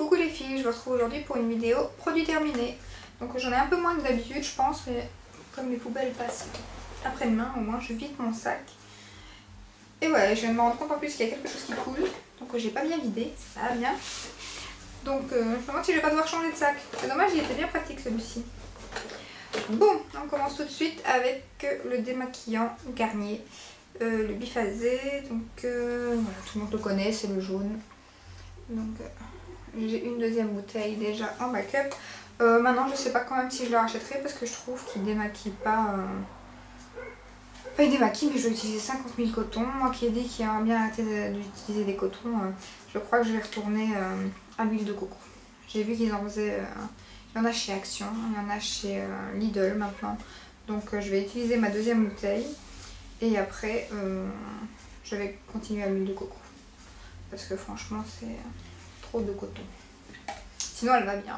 Coucou les filles, je vous retrouve aujourd'hui pour une vidéo produit terminé. Donc j'en ai un peu moins que d'habitude je pense, mais comme les poubelles passent après-demain, au moins je vide mon sac. Et ouais, je viens de me rendre compte en plus qu'il y a quelque chose qui coule, donc j'ai pas bien vidé, ça va bien. Donc je me demande si je vais pas devoir changer de sac. C'est dommage, il était bien pratique celui-ci. Bon, on commence tout de suite avec le démaquillant Garnier, le biphasé. Donc voilà, tout le monde le connaît, c'est le jaune. Donc j'ai une deuxième bouteille déjà en backup. Maintenant je sais pas quand même si je le rachèterai parce que je trouve qu'il démaquille pas. Pas il démaquille, mais je vais utiliser 50 000 cotons. Moi qui ai dit qu'il aimerait bien arrêter d'utiliser des cotons, je crois que je vais retourner à l'huile de coco. J'ai vu qu'ils en faisaient. Il y en a chez Action, il y en a chez Lidl maintenant. Donc je vais utiliser ma deuxième bouteille. Et après je vais continuer à l'huile de coco. Parce que franchement c'est trop de coton. Sinon elle va bien.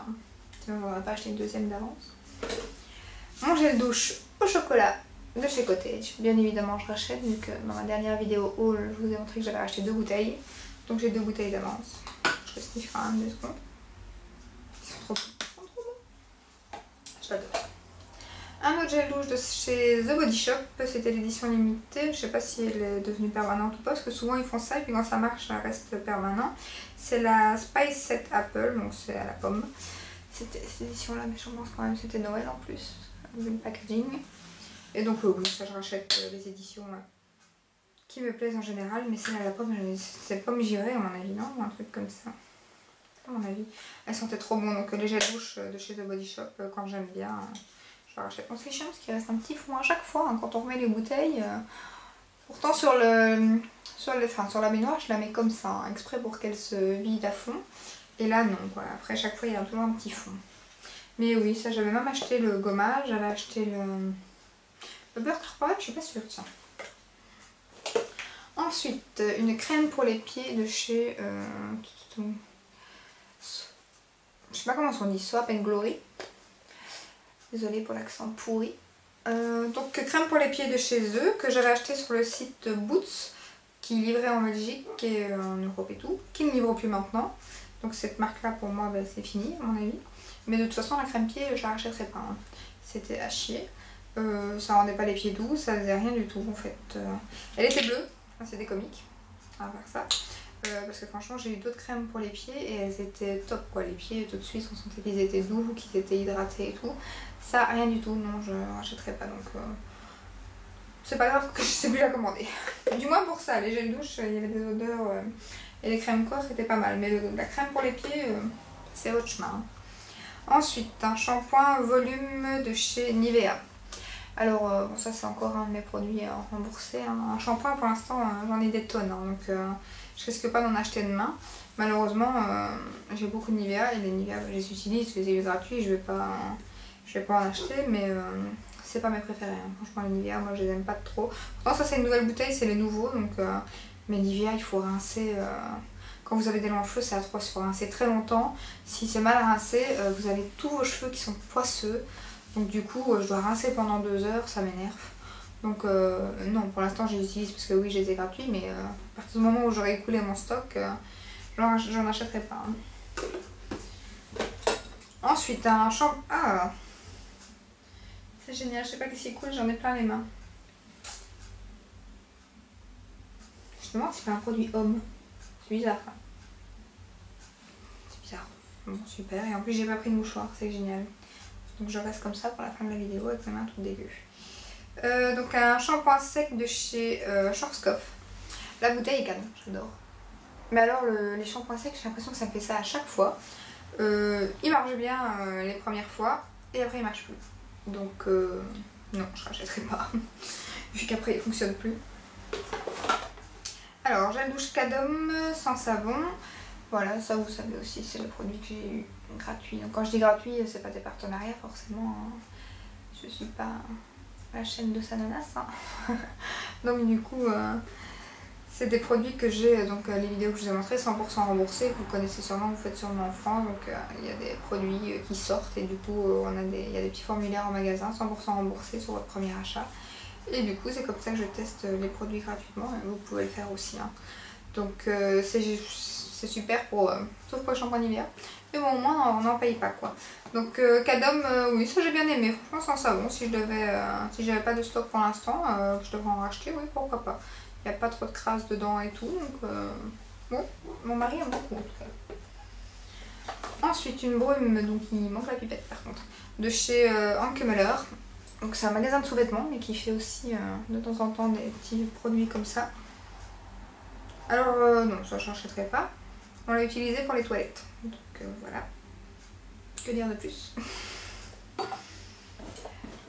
Sinon on va pas acheter une deuxième d'avance. Mon gel douche au chocolat de chez Cottage. Bien évidemment je rachète vu que dans ma dernière vidéo haul je vous ai montré que j'avais acheté 2 bouteilles. Donc j'ai 2 bouteilles d'avance. Je sniffe quand même 2 secondes. Ils sont trop bons. J'adore. Un autre gel douche de chez The Body Shop, c'était l'édition limitée, je sais pas si elle est devenue permanente ou pas, parce que souvent ils font ça et puis quand ça marche ça reste permanent. C'est la Spice Set Apple, donc c'est à la pomme. C'était cette édition là, mais je pense quand même c'était Noël en plus, vu le packaging. Et donc oui, ça je rachète les éditions qui me plaisent en général, mais celle à la pomme, c'est pomme girée à mon avis, non? Ou un truc comme ça. À mon avis. Elles sentaient trop bon, donc les gels douche de chez The Body Shop, quand j'aime bien... je rachète. On se fait chiant parce qu'il reste un petit fond à chaque fois hein, quand on remet les bouteilles. Pourtant sur la baignoire je la mets comme ça, hein, exprès pour qu'elle se vide à fond. Et là non, quoi. Après chaque fois il y a toujours un petit fond. Mais oui, ça j'avais même acheté le gommage, j'avais acheté le beurre crapaud, je suis pas sûre, tiens. Ensuite, une crème pour les pieds de chez... je sais pas comment on dit, Swap and Glory. Désolée pour l'accent pourri. Donc crème pour les pieds de chez eux que j'avais acheté sur le site Boots qui livrait en Belgique et en Europe et tout, qui ne livre plus maintenant. Donc cette marque là pour moi c'est fini à mon avis. Mais de toute façon la crème pied je la rachèterai pas. Hein. C'était à chier. Ça rendait pas les pieds doux, ça faisait rien du tout en fait. Elle était bleue, enfin, c'est des comiques à faire ça. Parce que franchement j'ai eu d'autres crèmes pour les pieds et elles étaient top quoi, les pieds tout de suite on sentait qu'ils étaient doux, qu'ils étaient hydratés et tout. Ça rien du tout, non je rachèterai pas donc c'est pas grave que je sais plus la commander. Du moins pour ça, les gels douche il y avait des odeurs et les crèmes corps c'était pas mal, mais la crème pour les pieds c'est autre chemin. Hein. Ensuite un shampoing volume de chez Nivea. Alors bon ça c'est encore un de mes produits remboursés, hein. Un shampoing pour l'instant j'en ai des tonnes hein, donc je risque pas d'en acheter demain. Malheureusement j'ai beaucoup de Nivea et les Nivea je les utilise, je les ai eu gratuits, je vais pas en acheter mais c'est pas mes préférés. Hein. Franchement les Nivea moi je les aime pas trop. Pourtant ça c'est une nouvelle bouteille, c'est les nouveaux donc mais Nivea il faut rincer. Quand vous avez des longs cheveux c'est atroce, il faut rincer très longtemps. Si c'est mal rincé vous avez tous vos cheveux qui sont poisseux. Donc du coup je dois rincer pendant 2 heures, ça m'énerve. Donc non, pour l'instant je les utilise parce que oui je les ai gratuits, mais à partir du moment où j'aurai écoulé mon stock, j'en achèterai pas. Hein. Ensuite un shampoing... Ah c'est génial, je sais pas qu'est-ce qui est cool, j'en ai plein les mains. Je me demande si c'est un produit homme. C'est bizarre. C'est bizarre. Bon super, et en plus j'ai pas pris de mouchoir, c'est génial. Donc je reste comme ça pour la fin de la vidéo avec mes mains tout dégueu. Donc un shampoing sec de chez Schwarzkopf. La bouteille est canon, j'adore. Mais alors les shampoings secs, j'ai l'impression que ça me fait ça à chaque fois. Il marche bien les premières fois et après il marche plus. Donc non, je rachèterai pas. Vu qu'après il fonctionne plus. Alors gel douche Cadom sans savon. Voilà, ça vous savez aussi, c'est le produit que j'ai eu gratuit. Donc quand je dis gratuit, c'est pas des partenariats forcément. Hein. Je suis pas la chaîne de Sanonas. Hein. Donc du coup, c'est des produits que j'ai, donc les vidéos que je vous ai montrées, 100% remboursés, que vous connaissez sûrement, vous faites sûrement en France. Donc il y a des produits qui sortent et du coup, il y a des petits formulaires en magasin, 100% remboursés sur votre premier achat. Et du coup, c'est comme ça que je teste les produits gratuitement. Et vous pouvez le faire aussi. Hein. Donc c'est super pour, sauf pour le shampoing d'hiver. Mais bon, au moins on n'en paye pas quoi. Donc Cadom, oui, ça j'ai bien aimé. Franchement, c'est un savon. Si j'avais pas de stock pour l'instant, je devrais en racheter, oui, pourquoi pas. Il n'y a pas trop de crasse dedans et tout. Donc ouais, mon mari aime beaucoup en tout cas. Ensuite, une brume, donc il manque la pipette par contre, de chez Anke Muller. Donc c'est un magasin de sous-vêtements, mais qui fait aussi de temps en temps des petits produits comme ça. Alors non, ça je n'achèterai pas. On l'a utilisé pour les toilettes. Donc voilà. Que dire de plus?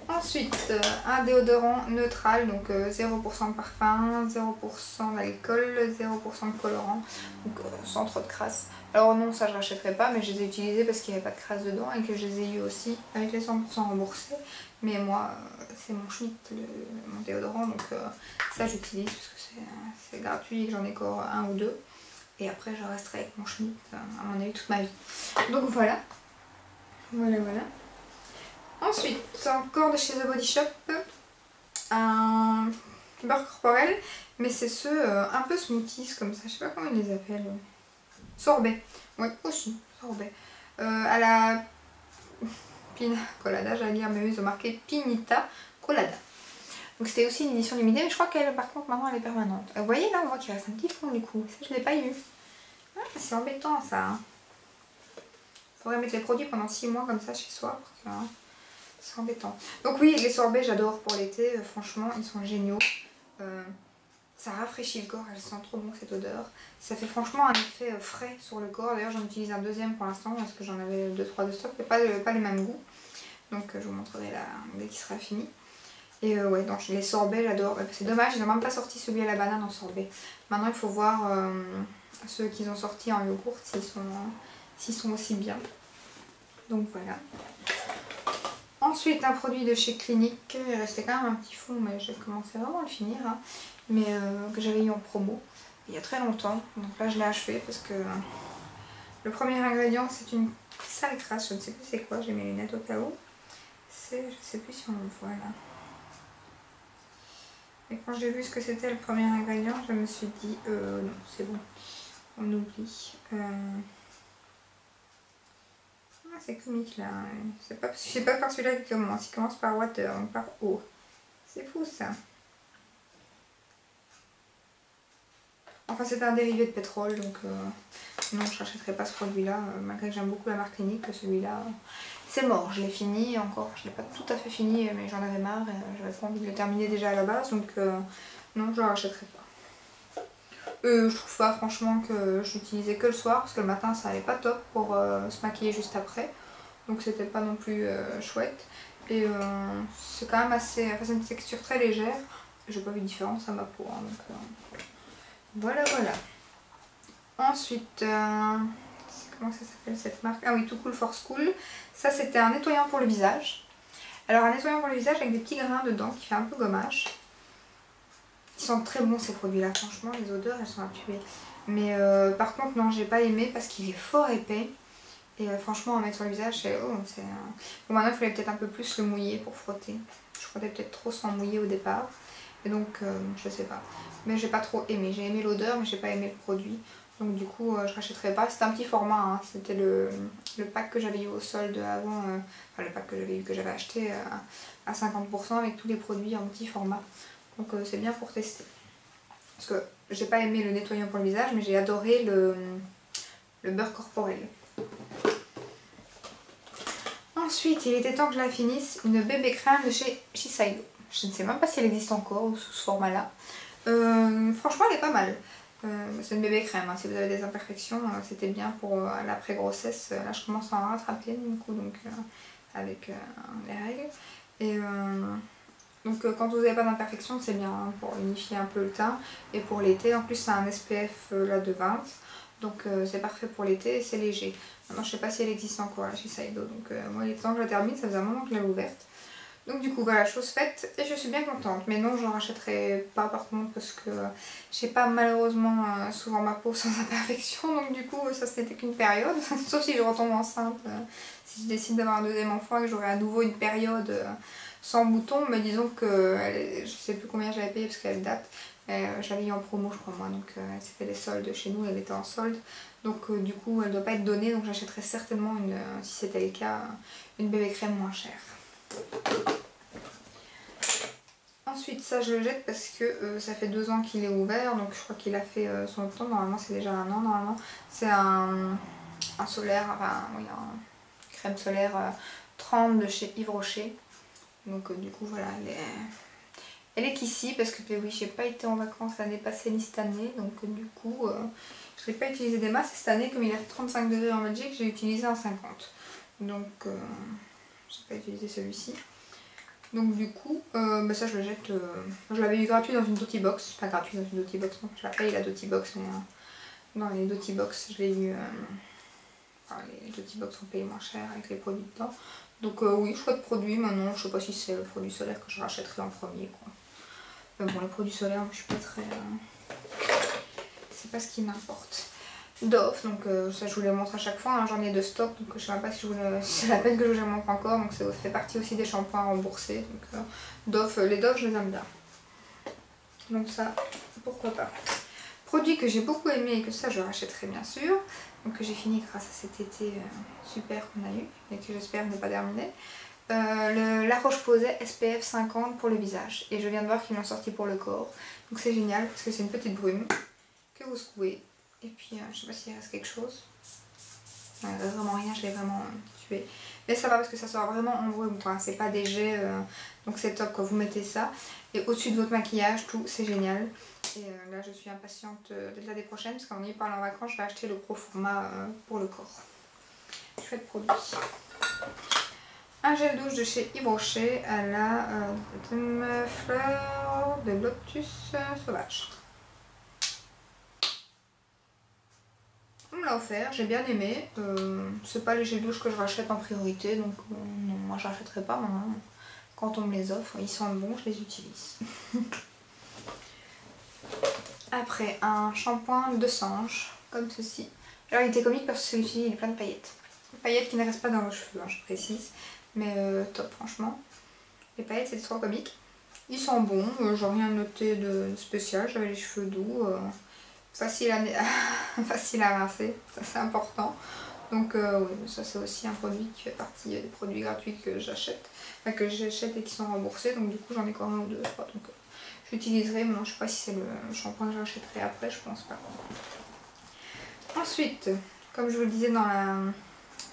Ensuite, un déodorant neutral, donc 0% de parfum, 0% d'alcool, 0% de colorant, donc sans trop de crasse. Alors non, ça je rachèterai pas, mais je les ai utilisés parce qu'il n'y avait pas de crasse dedans et que je les ai eu aussi avec les 100% remboursés. Mais moi, c'est mon Schmitt, mon déodorant, donc ça j'utilise parce que c'est gratuit et que j'en ai encore un ou deux. Et après je resterai avec mon Schmitt, à mon avis, toute ma vie. Donc voilà. Voilà. Ensuite, encore de chez The Body Shop, un beurre corporel, mais c'est ceux un peu smoothies comme ça, je sais pas comment ils les appellent. Sorbet, oui aussi, sorbet. À la pina colada, j'allais dire, mais ils ont marqué Pinita Colada. Donc c'était aussi une édition limitée, mais je crois qu'elle, par contre, maintenant elle est permanente. Vous voyez là, on voit qu'il reste un petit fond du coup, ça je l'ai pas eu. Ah, c'est embêtant ça. Hein. Faudrait mettre les produits pendant 6 mois comme ça chez soi. Parce que, c'est embêtant. Donc oui, les sorbets j'adore pour l'été, franchement ils sont géniaux. Ça rafraîchit le corps, elle sent trop bon cette odeur. Ça fait franchement un effet frais sur le corps. D'ailleurs j'en utilise un deuxième pour l'instant parce que j'en avais 2-3 de stock, mais pas le même goût. Donc je vous montrerai là dès qu'il sera fini. Et ouais, donc les sorbets j'adore. C'est dommage, ils n'ont même pas sorti celui à la banane en sorbet. Maintenant il faut voir ceux qu'ils ont sortis en yogourt s'ils sont aussi bien. Donc voilà. Ensuite, un produit de chez Clinique, il restait quand même un petit fond, mais j'ai commencé vraiment à le finir, hein, mais que j'avais eu en promo il y a très longtemps. Donc là, je l'ai achevé parce que le premier ingrédient, c'est une sale crasse, je ne sais plus c'est quoi, j'ai mes lunettes au cas où. Je ne sais plus si on le voit là. Et quand j'ai vu ce que c'était le premier ingrédient, je me suis dit, non, c'est bon, on oublie. C'est comique là, c'est pas par celui-là qui commence, il commence par water, donc par eau. C'est fou ça. Enfin c'est un dérivé de pétrole, donc non je n'achèterai pas ce produit-là, malgré que j'aime beaucoup la marque Clinique, celui-là c'est mort, je l'ai fini encore, je l'ai pas tout à fait fini, mais j'en avais marre et j'avais pas envie de le terminer déjà à la base, donc non je ne l'achèterai pas. Je trouve pas franchement que je l'utilisais que le soir parce que le matin ça allait pas top pour se maquiller juste après, donc c'était pas non plus chouette. Et c'est quand même assez, enfin, c'est une texture très légère, j'ai pas vu de différence à ma peau, hein, donc voilà. Ensuite comment ça s'appelle cette marque? Ah oui, Too Cool for School. Ça c'était un nettoyant pour le visage. Alors un nettoyant pour le visage avec des petits grains dedans qui fait un peu gommage. Ils sentent très bons ces produits là, franchement les odeurs elles sont à tuer. Mais par contre non, j'ai pas aimé parce qu'il est fort épais. Et franchement à mettre sur le visage c'est... Oh, bon maintenant il fallait peut-être un peu plus le mouiller pour frotter. Je frottais peut-être trop sans mouiller au départ. Et donc je sais pas. Mais j'ai pas trop aimé. J'ai aimé l'odeur mais j'ai pas aimé le produit. Donc du coup je rachèterai pas. C'était un petit format, hein. C'était le pack que j'avais eu au solde avant. Enfin le pack que j'avais acheté à 50% avec tous les produits en petit format. Donc c'est bien pour tester. Parce que j'ai pas aimé le nettoyant pour le visage, mais j'ai adoré le beurre corporel. Ensuite, il était temps que je la finisse, une bébé crème de chez Shiseido. Je ne sais même pas si elle existe encore sous ce format-là. Franchement, elle est pas mal. C'est une bébé crème, hein. Si vous avez des imperfections, c'était bien pour l'après-grossesse. Là, je commence à en rattraper, du coup, donc avec les règles. Et donc quand vous n'avez pas d'imperfection, c'est bien, hein, pour unifier un peu le teint. Et pour l'été, en plus c'est un SPF là de 20. Donc c'est parfait pour l'été et c'est léger. Maintenant je sais pas si elle existe encore là, chez Shiseido. Donc moi il est temps que je la termine, ça faisait un moment que je l'avais ouverte. Donc du coup voilà, chose faite et je suis bien contente. Mais non, j'en rachèterai pas par contre parce que j'ai pas malheureusement souvent ma peau sans imperfection. Donc du coup ça ce n'était qu'une période. Sauf si je retombe enceinte, si je décide d'avoir un deuxième enfant et que j'aurai à nouveau une période sans bouton, mais disons que je sais plus combien j'avais payé parce qu'elle date. J'avais eu en promo je crois moi, donc c'était les soldes chez nous, elle était en solde. Donc du coup elle doit pas être donnée, donc j'achèterais certainement, si c'était le cas, une bébé crème moins chère. Ensuite ça je le jette parce que ça fait 2 ans qu'il est ouvert, donc je crois qu'il a fait son temps, normalement c'est déjà 1 an normalement. C'est un solaire, enfin oui, un crème solaire 30 de chez Yves Rocher. Donc du coup voilà, elle est qu'ici parce que oui, j'ai pas été en vacances l'année passée ni cette année, donc du coup je n'ai pas utilisé des masses. Cette année, comme il a fait 35 degrés en Belgique, j'ai utilisé un 50. Donc j'ai pas utilisé celui-ci. Donc du coup, ça je le jette. Je l'avais eu gratuit dans une Doty Box, pas gratuit dans une Doty Box, non, je l'ai payé la Doty Box, mais dans les Doty Box je l'ai eu. Enfin, les Doty Box sont payés moins cher avec les produits dedans. Donc oui, chouette produit. Maintenant, je sais pas si c'est le produit solaire que je rachèterai en premier, quoi. Mais bon, les produits solaires, je suis pas très. C'est pas ce qui m'importe. Dove, donc ça je vous les montre à chaque fois, hein, j'en ai de stock, donc je sais même pas si c'est la peine que je les montre encore, donc ça fait partie aussi des shampoings remboursés. Donc Dove, les Dove je les aime bien. Donc ça, pourquoi pas. Produit que j'ai beaucoup aimé et que ça je rachèterai bien sûr, donc que j'ai fini grâce à cet été super qu'on a eu et que j'espère ne pas terminer. La Roche-Posay SPF 50 pour le visage, et je viens de voir qu'ils l'ont sorti pour le corps, donc c'est génial parce que c'est une petite brume que vous secouez. Et puis je sais pas s'il reste quelque chose. Non, il reste vraiment rien, je l'ai vraiment tué. Mais ça va parce que ça sort vraiment en brume, quoi. C'est pas des jets, donc c'est top quand vous mettez ça. Et au-dessus de votre maquillage, tout, c'est génial. Et là je suis impatiente de l'année prochaine parce qu'en y parlant en vacances, je vais acheter le gros format pour le corps. Chouette produit. Un gel douche de chez Yves Rocher à la fleur de lotus sauvage. On me l'a offert, j'ai bien aimé. C'est pas les gels douche que je rachète en priorité, donc non, moi je rachèterai pas maintenant. Quand on me les offre, ils sentent bon, je les utilise. Après, un shampoing de Sange, comme ceci. Alors il était comique parce que celui-ci il est plein de paillettes. Paillettes qui ne restent pas dans vos cheveux, hein, je précise. Mais top franchement. Les paillettes c'était trop comique. Ils sont bons, j'ai rien noté de spécial, j'avais les cheveux doux. Facile à rincer, ça c'est important. Donc oui, ça c'est aussi un produit qui fait partie des produits gratuits que j'achète. Enfin que j'achète et qui sont remboursés, donc du coup j'en ai quand même 1 ou 2, je crois. Donc j'utiliserai, mais non, je sais pas si c'est le shampoing que j'achèterai après, je pense pas. Ensuite, comme je vous le disais dans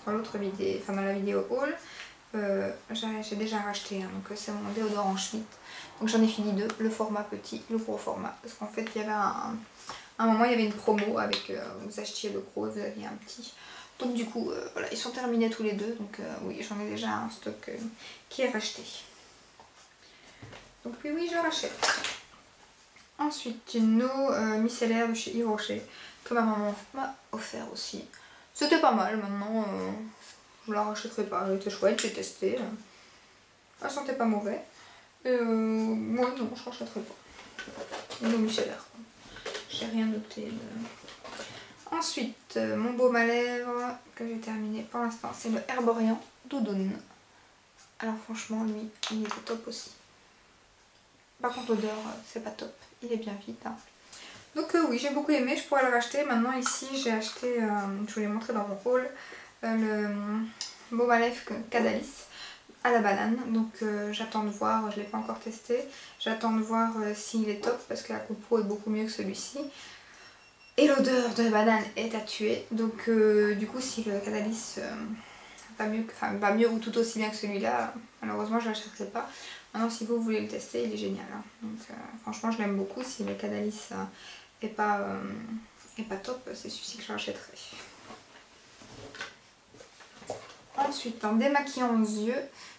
l'autre vidéo, enfin dans la vidéo haul, j'ai déjà racheté un, donc c'est mon déodorant Schmitt. Donc j'en ai fini 2, le format petit, le gros format. Parce qu'en fait il y avait à un moment il y avait une promo avec vous achetiez le gros et vous aviez un petit. Donc du coup voilà, ils sont terminés tous les deux. Donc oui, j'en ai déjà un stock qui est racheté. Donc oui, je rachète. Ensuite une eau micellaire de chez Yves Rocher que ma maman m'a offert aussi. C'était pas mal, maintenant je la rachèterai pas, elle était chouette, j'ai testé. Elle sentait pas mauvais. Moi non, je rachèterai pas. Une eau micellaire. J'ai rien noté. Ensuite, mon baume à lèvres que j'ai terminé pour l'instant, c'est le Herborian Doudoune. Alors franchement, lui, il était top aussi. Par contre, l'odeur, c'est pas top. Il est bien vide. Hein. Donc oui, j'ai beaucoup aimé, je pourrais le racheter. Maintenant ici, j'ai acheté, je vous l'ai montré dans mon haul, le baume à lèvres Cadalis à la banane. Donc j'attends de voir, je ne l'ai pas encore testé. J'attends de voir s'il est top parce que la Coupro est beaucoup mieux que celui-ci. Et l'odeur de la banane est à tuer. Donc du coup, si le Cadalis va mieux ou tout aussi bien que celui-là, malheureusement je ne l'achèterai pas. Maintenant si vous voulez le tester, il est génial. Hein. Donc franchement je l'aime beaucoup. Si le Cadalis est pas top, c'est celui-ci que je rachèterai. Ensuite un démaquillant aux yeux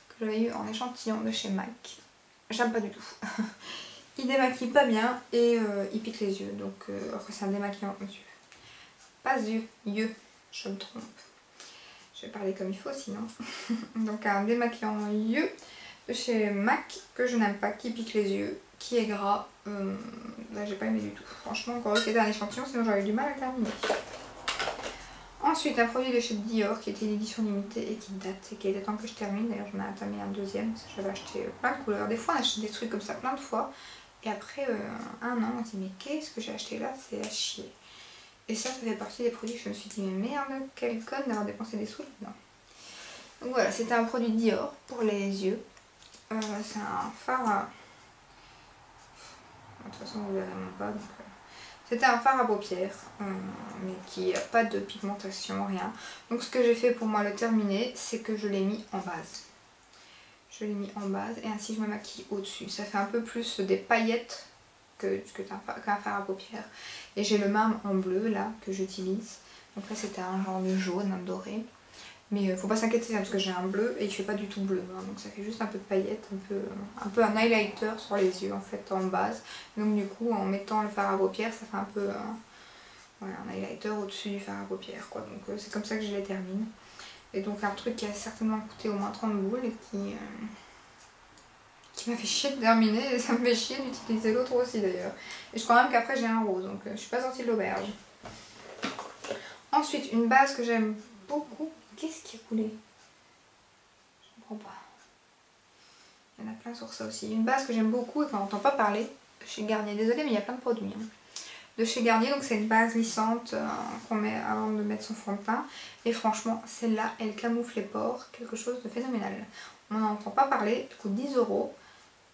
que j'avais eu en échantillon de chez MAC. J'aime pas du tout. Il démaquille pas bien et il pique les yeux. Donc c'est un démaquillant aux yeux. Pas yeux, je me trompe. Je vais parler comme il faut sinon. Donc un démaquillant yeux de chez MAC que je n'aime pas, qui pique les yeux, qui est gras. Là j'ai pas aimé du tout. Franchement, encore c'était un échantillon, sinon j'aurais eu du mal à le terminer. Ensuite, un produit de chez Dior qui était une édition limitée et qui date et qui était temps que je termine. D'ailleurs, j'en ai entamé un deuxième parce que j'avais acheté plein de couleurs. Des fois, on achète des trucs comme ça plein de fois. Et après un an, on se dit mais qu'est-ce que j'ai acheté là? C'est à chier. Et ça fait partie des produits que je me suis dit mais merde, quelle conne d'avoir dépensé des sous là-dedans. Donc voilà, c'était un produit Dior pour les yeux. C'est un fard à... De toute façon, vous ne verrez même pas. Donc, c'était un fard à paupières, mais qui n'a pas de pigmentation, rien. Donc ce que j'ai fait pour moi le terminer, c'est que je l'ai mis en base. Je l'ai mis en base et ainsi je me maquille au-dessus. Ça fait un peu plus des paillettes qu'un fard à paupières. Et j'ai le même en bleu là que j'utilise. Donc là c'était un genre de jaune, un doré. Mais faut pas s'inquiéter parce que j'ai un bleu et il fait pas du tout bleu. Hein, donc ça fait juste un peu de paillettes, un peu un highlighter sur les yeux en fait en base. Donc du coup en mettant le fard à paupières ça fait un peu voilà, un highlighter au-dessus du fard à paupières quoi. Donc c'est comme ça que je les termine. Et donc un truc qui a certainement coûté au moins 30 boules et qui m'a fait chier de terminer et ça me fait chier d'utiliser l'autre aussi d'ailleurs. Et je crois même qu'après j'ai un rose donc je suis pas sortie de l'auberge. Ensuite une base que j'aime beaucoup. Qu'est-ce qui a coulé? Je comprends pas. Il y en a plein sur ça aussi. Une base que j'aime beaucoup et qu'on n'entend pas parler de chez Garnier. Désolée mais il y a plein de produits. Hein. De chez Garnier, donc c'est une base lissante qu'on met avant de mettre son fond de teint. Et franchement, celle-là, elle camoufle les pores. Quelque chose de phénoménal. On n'en entend pas parler. Elle coûte 10 €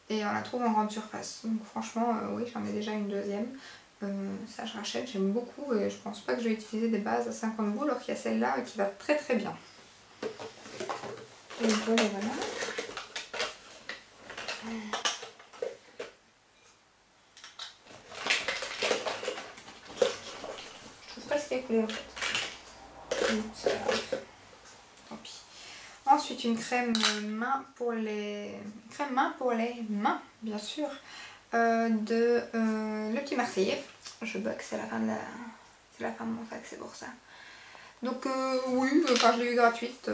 et on la trouve en grande surface. Donc franchement, oui, j'en ai déjà une deuxième. Ça je rachète, j'aime beaucoup et je pense pas que je vais utiliser des bases à 50 boules alors qu'il y a celle-là qui va très très bien. Et voilà. Je trouve pas ce qu'il y a coulé en fait. Tant pis. Ensuite une crème main pour les mains bien sûr. De Le Petit Marseillais. Je bug, c'est la fin de mon sac, c'est pour ça. Donc oui, quand je l'ai eu gratuite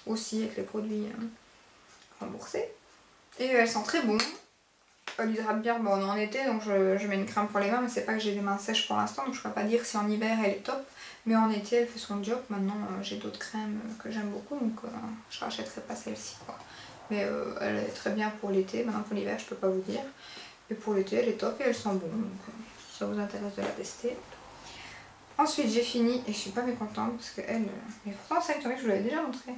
aussi avec les produits remboursés. Et elles sont très bonnes. Elle hydrate bien, bon on est en été donc je mets une crème pour les mains mais c'est pas que j'ai des mains sèches pour l'instant donc je peux pas dire si en hiver elle est top. Mais en été elle fait son job. Maintenant j'ai d'autres crèmes que j'aime beaucoup donc je rachèterai pas celle-ci quoi. Mais elle est très bien pour l'été, maintenant pour l'hiver je peux pas vous dire. Et pour l'été elle est top et elle sent bon, donc si ça vous intéresse de la tester. Ensuite j'ai fini et je suis pas mécontente parce que elle... Mais pourtant ça que je vous l'avais déjà montré.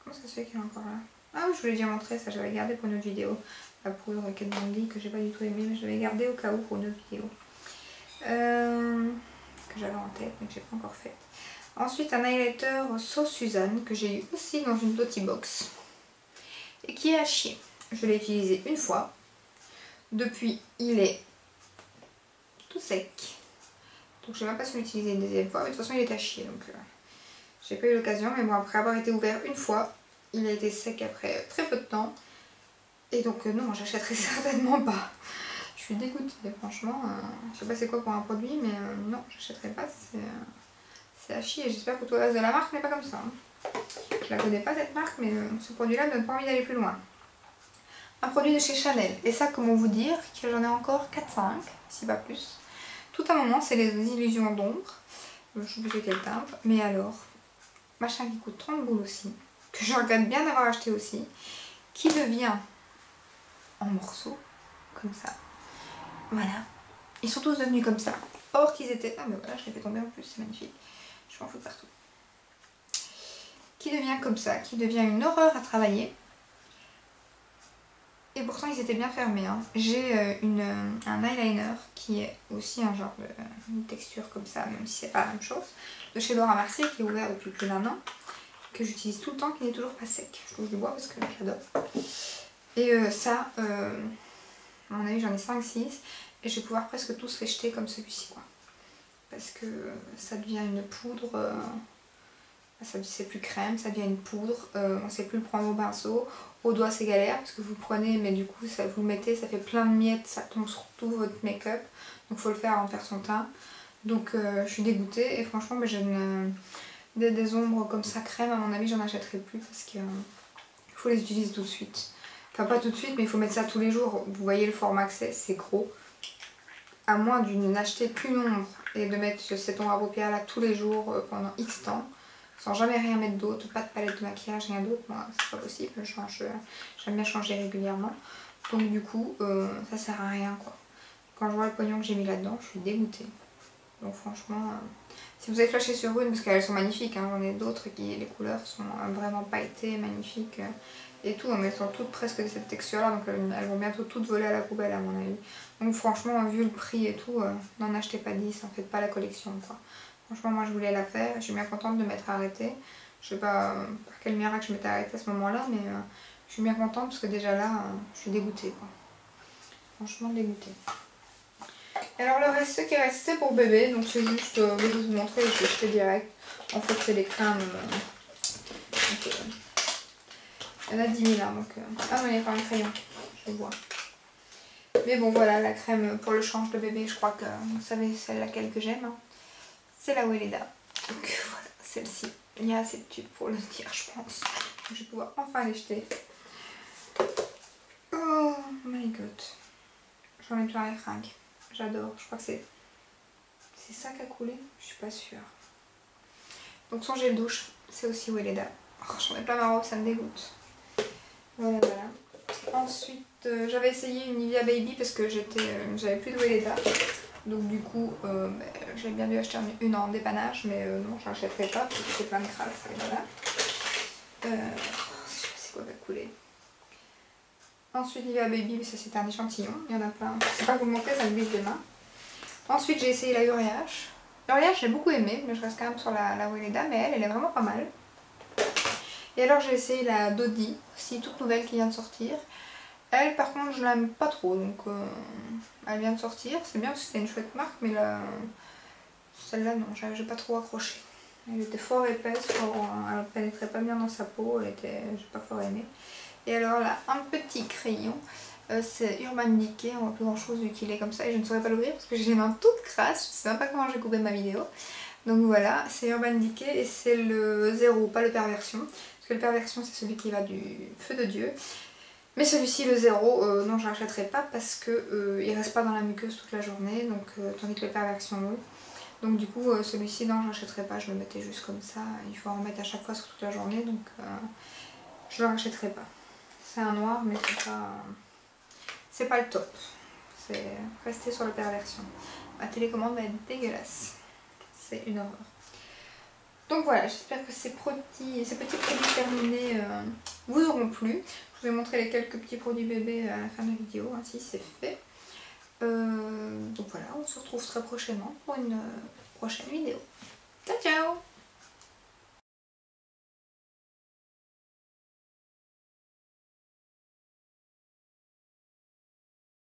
Comment ça se fait qu'elle est encore là? Ah oui je vous l'ai déjà montré, ça j'avais gardé pour une autre vidéo. La poudre Kat Von D que j'ai pas du tout aimé mais je l'avais gardé au cas où pour une autre vidéo. Que j'avais en tête mais que j'ai pas encore faite. Ensuite un highlighter Sauce Suzanne que j'ai eu aussi dans une Beauty Box. Et qui est à chier. Je l'ai utilisé une fois. Depuis, il est tout sec. Donc, je n'ai même pas su l'utiliser une deuxième fois. Mais de toute façon, il est à chier. Donc, j'ai pas eu l'occasion. Mais bon, après avoir été ouvert une fois, il a été sec après très peu de temps. Et donc, non, j'achèterai certainement pas. Je suis dégoûtée, franchement. Je sais pas c'est quoi pour un produit, mais non, j'achèterai pas. C'est à chier. J'espère que tout le reste de la marque n'est pas comme ça. Hein. Je la connais pas cette marque, mais ce produit-là me donne pas envie d'aller plus loin. Un produit de chez Chanel. Et ça, comment vous dire que j'en ai encore 4-5, si pas plus. Tout un moment, c'est les illusions d'ombre. Je suis obligée qu'elle teinte. Mais alors, machin qui coûte 30 boules aussi. Que je regrette bien d'avoir acheté aussi. Qui devient en morceaux. Comme ça. Voilà. Ils sont tous devenus comme ça. Or qu'ils étaient... Ah mais voilà, je l'ai fait tomber en plus, c'est magnifique. Je m'en fous partout. Qui devient comme ça. Qui devient une horreur à travailler. Et pourtant ils étaient bien fermés. Hein. J'ai un eyeliner qui est aussi un genre de texture comme ça, même si c'est pas la même chose. De chez Laura Mercier qui est ouvert depuis plus d'1 an. Que j'utilise tout le temps, qui n'est toujours pas sec. Je touche du bois parce que j'adore. Et ça, à mon avis j'en ai 5-6. Et je vais pouvoir presque tous les jeter comme celui-ci. Parce que ça devient une poudre... c'est plus crème, ça devient une poudre, on ne sait plus le prendre au pinceau. Au doigt c'est galère parce que vous le prenez mais du coup ça vous le mettez, ça fait plein de miettes, ça tombe sur tout votre make-up. Donc il faut le faire avant de faire son teint. Donc je suis dégoûtée et franchement j'ai des ombres comme ça crème, à mon avis j'en achèterai plus parce qu'il faut les utiliser tout de suite. Enfin pas tout de suite mais il faut mettre ça tous les jours. Vous voyez le format que c'est gros. à moins d'une acheter plus nombre et de mettre cet ombre à paupières là tous les jours pendant X temps, sans jamais rien mettre d'autre, pas de palette de maquillage, rien d'autre, moi c'est pas possible, j'aime bien changer régulièrement. Donc du coup, ça sert à rien quoi. Quand je vois le pognon que j'ai mis là-dedans, je suis dégoûtée. Donc franchement, si vous avez flashé sur une, parce qu'elles sont magnifiques, hein, j'en ai d'autres qui les couleurs sont vraiment pailletées, magnifiques et tout, mais elles sont toutes presque de cette texture là, donc elles vont bientôt toutes voler à la poubelle à mon avis. Donc franchement, vu le prix et tout, n'en achetez pas 10, en faites pas la collection quoi. Franchement, moi je voulais la faire, je suis bien contente de m'être arrêtée. Je sais pas par quel miracle je m'étais arrêtée à ce moment-là, mais je suis bien contente parce que déjà là, je suis dégoûtée quoi. Franchement dégoûtée. Et alors le reste, ce qui est resté pour bébé, donc c'est juste, je vais vous montrer et je vais jeter direct. En fait c'est les crèmes, il y en a 10 000 hein, donc... Ah non, il n'y a pas un crayon, je le vois. Mais bon voilà, la crème pour le change de bébé, je crois que vous savez c'est laquelle que j'aime. Hein. C'est la Weleda. Donc voilà, celle-ci. Il y a assez de tubes pour le dire, je pense. Donc, je vais pouvoir enfin les jeter. Oh my god. J'en ai plein les fringues. J'adore. Je crois que c'est ça qui a coulé. Je suis pas sûre. Donc son gel douche, c'est aussi Weleda. Oh, j'en ai plein ma robe, ça me dégoûte. Voilà, voilà. Ensuite, j'avais essayé une Nivea Baby parce que j'avais plus de Weleda. Donc du coup, j'ai bien dû acheter une en dépannage, mais non, je l'achèterai pas parce que c'est plein de crasse. Et voilà. C'est quoi qui a coulé. Ensuite, Nivea Baby, mais ça c'était un échantillon. Il y en a plein. Je sais pas vous montrer, ça me glisse des mains. Ensuite, j'ai essayé la Uriage. L'Uriage, j'ai beaucoup aimé, mais je reste quand même sur la Weleda, mais elle est vraiment pas mal. Et alors, j'ai essayé la Dodi, aussi toute nouvelle qui vient de sortir. Elle, par contre, je l'aime pas trop, donc elle vient de sortir. C'est bien parce que c'était une chouette marque, mais celle-là, non, j'ai pas trop accroché. Elle était fort épaisse, elle pénétrait pas bien dans sa peau, j'ai pas fort aimé. Et alors là, un petit crayon, c'est Urban Decay, on voit plus grand chose vu qu'il est comme ça, et je ne saurais pas l'ouvrir parce que j'ai les mains toutes crasses, je sais même pas comment j'ai coupé ma vidéo. Donc voilà, c'est Urban Decay et c'est le 0, pas le Perversion. Parce que le Perversion, c'est celui qui va du feu de Dieu. Mais celui-ci, le 0, non, je l'achèterai pas parce que il reste pas dans la muqueuse toute la journée, donc tandis que le Perversion, oui. Donc du coup, celui-ci, non, je l'achèterai pas, je le mettais juste comme ça. Il faut en remettre à chaque fois sur toute la journée, donc je le rachèterai pas. C'est un noir, mais c'est pas le top. C'est rester sur le Perversion. Ma télécommande va être dégueulasse. C'est une horreur. Donc voilà, j'espère que ces petits produits terminés vous auront plu. Je vous ai montré les quelques petits produits bébés à la fin de la vidéo, ainsi c'est fait. Donc voilà, on se retrouve très prochainement pour une prochaine vidéo. Ciao ciao!